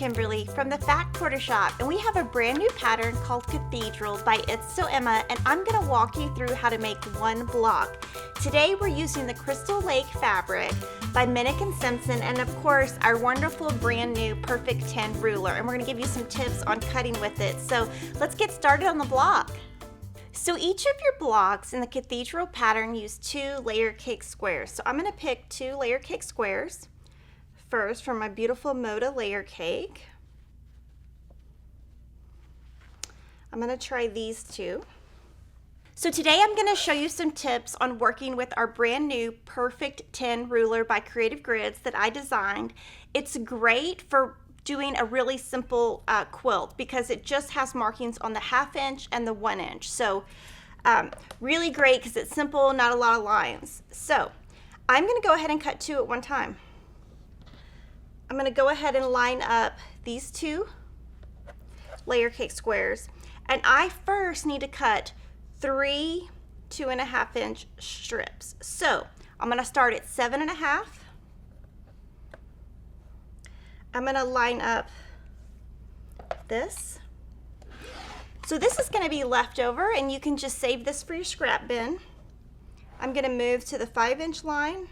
Kimberly from the Fat Quarter Shop, and we have a brand new pattern called Cathedral by It's So Emma, and I'm going to walk you through how to make one block. Today we're using the Crystal Lake fabric by Minnick & Simpson, and of course our wonderful brand new Perfect 10 ruler, and we're going to give you some tips on cutting with it. So let's get started on the block. So each of your blocks in the Cathedral pattern use 2 layer cake squares. So I'm going to pick 2 layer cake squares first from my beautiful Moda layer cake. I'm going to try these 2. So today I'm going to show you some tips on working with our brand new Perfect 10 ruler by Creative Grids that I designed. It's great for doing a really simple quilt because it just has markings on the 1/2 inch and the 1 inch. So really great because it's simple, not a lot of lines. So I'm going to go ahead and cut 2 at one time. I'm going to go ahead and line up these 2 layer cake squares, and I first need to cut 3 2.5 inch strips. So I'm going to start at 7.5. I'm going to line up this. So this is going to be leftover, and you can just save this for your scrap bin. I'm going to move to the 5 inch line.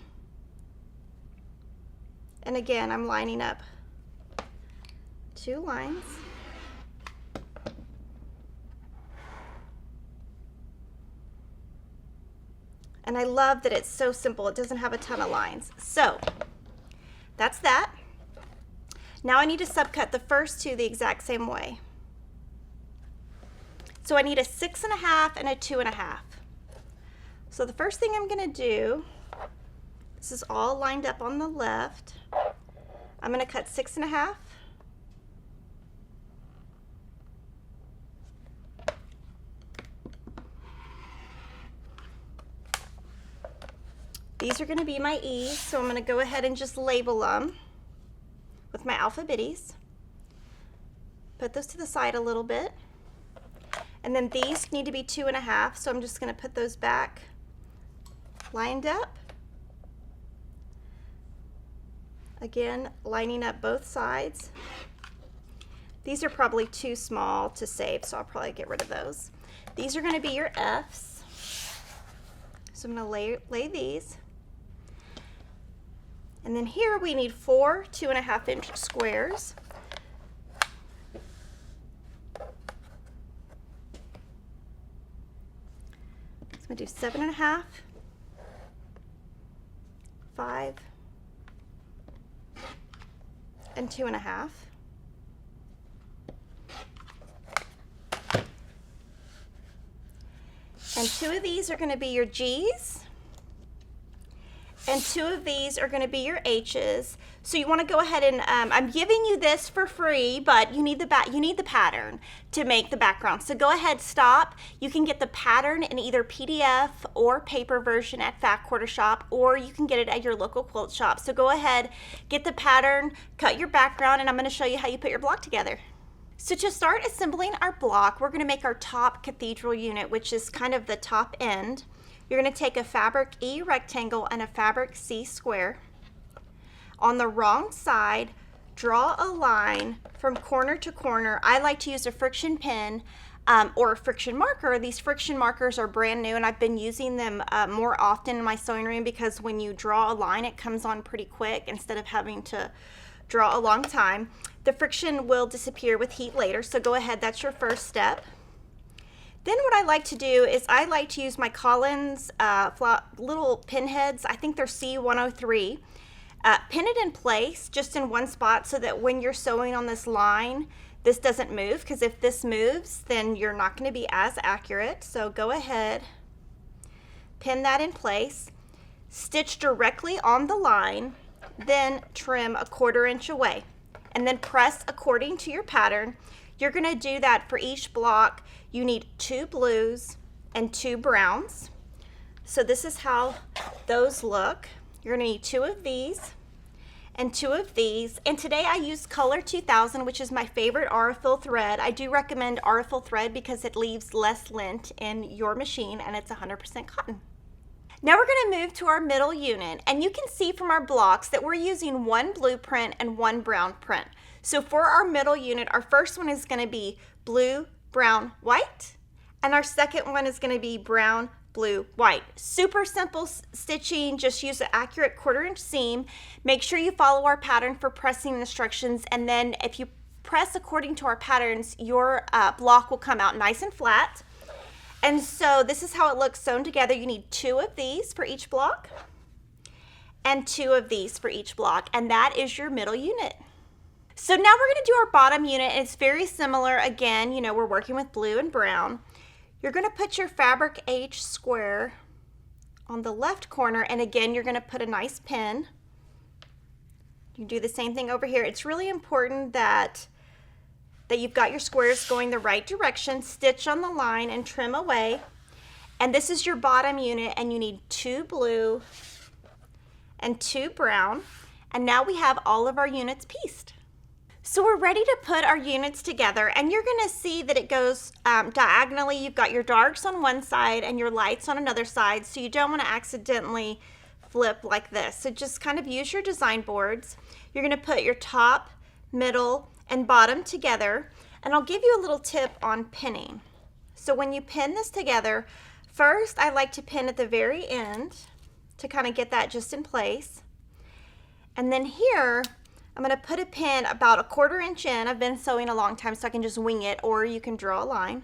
And again, I'm lining up 2 lines. And I love that it's so simple. It doesn't have a ton of lines. So that's that. Now I need to subcut the first 2 the exact same way. So I need a 6.5 and a 2.5. So the first thing I'm going to do, this is all lined up on the left. I'm going to cut 6.5. These are going to be my E's, so I'm going to go ahead and just label them with my alphabetties. Put those to the side a little bit. And then these need to be 2.5, so I'm just going to put those back lined up. Again, lining up both sides. These are probably too small to save, so I'll probably get rid of those. These are going to be your F's. So I'm going to lay these. And then here we need 4 2.5 inch squares. So I'm going to do 7.5, 5, and 2.5. And 2 of these are going to be your G's, and 2 of these are going to be your H's. So you want to go ahead and I'm giving you this for free, but you need the pattern to make the background. So go ahead, stop. You can get the pattern in either PDF or paper version at Fat Quarter Shop, or you can get it at your local quilt shop. So go ahead, get the pattern, cut your background, and I'm going to show you how you put your block together. So to start assembling our block, we're going to make our top cathedral unit, which is kind of the top end. You're going to take a fabric E rectangle and a fabric C square. On the wrong side, draw a line from corner to corner. I like to use a friction pin or a friction marker. These friction markers are brand new, and I've been using them more often in my sewing room because when you draw a line, it comes on pretty quick instead of having to draw a long time. The friction will disappear with heat later, so go ahead, that's your first step. Then what I like to do is I like to use my Collins little pin heads. I think they're C103. Pin it in place just in one spot so that when you're sewing on this line, this doesn't move, because if this moves, then you're not going to be as accurate. So go ahead, pin that in place, stitch directly on the line, then trim a 1/4 inch away, and then press according to your pattern. You're going to do that for each block. You need 2 blues and 2 browns. So this is how those look. You're going to need 2 of these and 2 of these. And today I used Color 2000, which is my favorite Aurifil thread. I do recommend Aurifil thread because it leaves less lint in your machine, and it's 100% cotton. Now we're going to move to our middle unit, and you can see from our blocks that we're using 1 blue print and 1 brown print. So for our middle unit, our first one is going to be blue, brown, white, and our second one is going to be brown, blue, white. Super simple stitching, just use an accurate 1/4 inch seam. Make sure you follow our pattern for pressing instructions, and then if you press according to our patterns, your block will come out nice and flat. And so this is how it looks sewn together. You need 2 of these for each block and 2 of these for each block, and that is your middle unit. So now we're going to do our bottom unit, and it's very similar. Again, you know, we're working with blue and brown. You're going to put your fabric H square on the left corner, and again, you're going to put a nice pin. You do the same thing over here. It's really important that you've got your squares going the right direction. Stitch on the line and trim away. And this is your bottom unit, and you need 2 blue and 2 brown. And now we have all of our units pieced. So we're ready to put our units together, and you're going to see that it goes diagonally. You've got your darks on one side and your lights on another side, so you don't want to accidentally flip like this. So just kind of use your design boards. You're going to put your top, middle, and bottom together, and I'll give you a little tip on pinning. So when you pin this together, first I like to pin at the very end to kind of get that just in place. And then here I'm going to put a pin about a 1/4 inch in. I've been sewing a long time, so I can just wing it, or you can draw a line.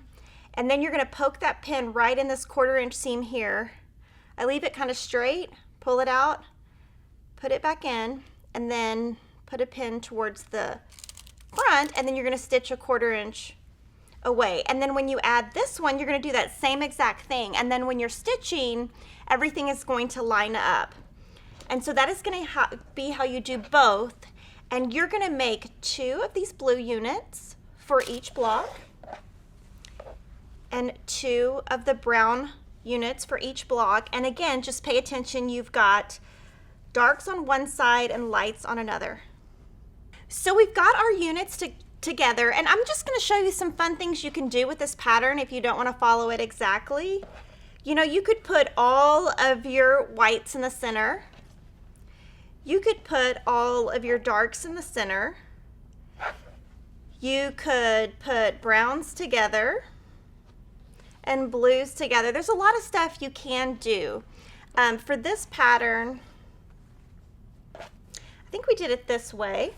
And then you're going to poke that pin right in this 1/4 inch seam here. I leave it kind of straight, pull it out, put it back in, and then put a pin towards the front, and then you're going to stitch a 1/4 inch away. And then when you add this one, you're going to do that same exact thing. And then when you're stitching, everything is going to line up. And so that is going to be how you do both. And you're going to make 2 of these blue units for each block and 2 of the brown units for each block. And again, just pay attention. You've got darks on one side and lights on another. So we've got our units together, and I'm just going to show you some fun things you can do with this pattern if you don't want to follow it exactly. You know, you could put all of your whites in the center. You could put all of your darks in the center. You could put browns together and blues together. There's a lot of stuff you can do. For this pattern, I think we did it this way.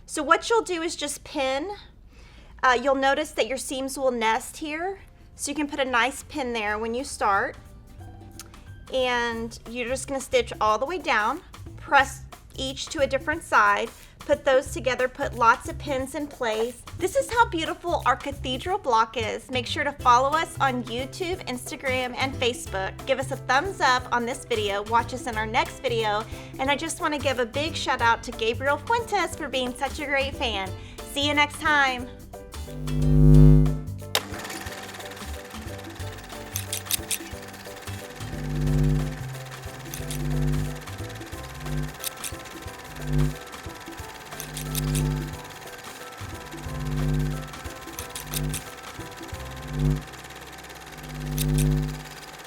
So what you'll do is just pin. You'll notice that your seams will nest here, so you can put a nice pin there when you start. And you're just going to stitch all the way down, press each to a different side, put those together, put lots of pins in place. This is how beautiful our cathedral block is. Make sure to follow us on YouTube, Instagram, and Facebook. Give us a thumbs up on this video. Watch us in our next video. And I just want to give a big shout out to Gabriel Fuentes for being such a great fan. See you next time.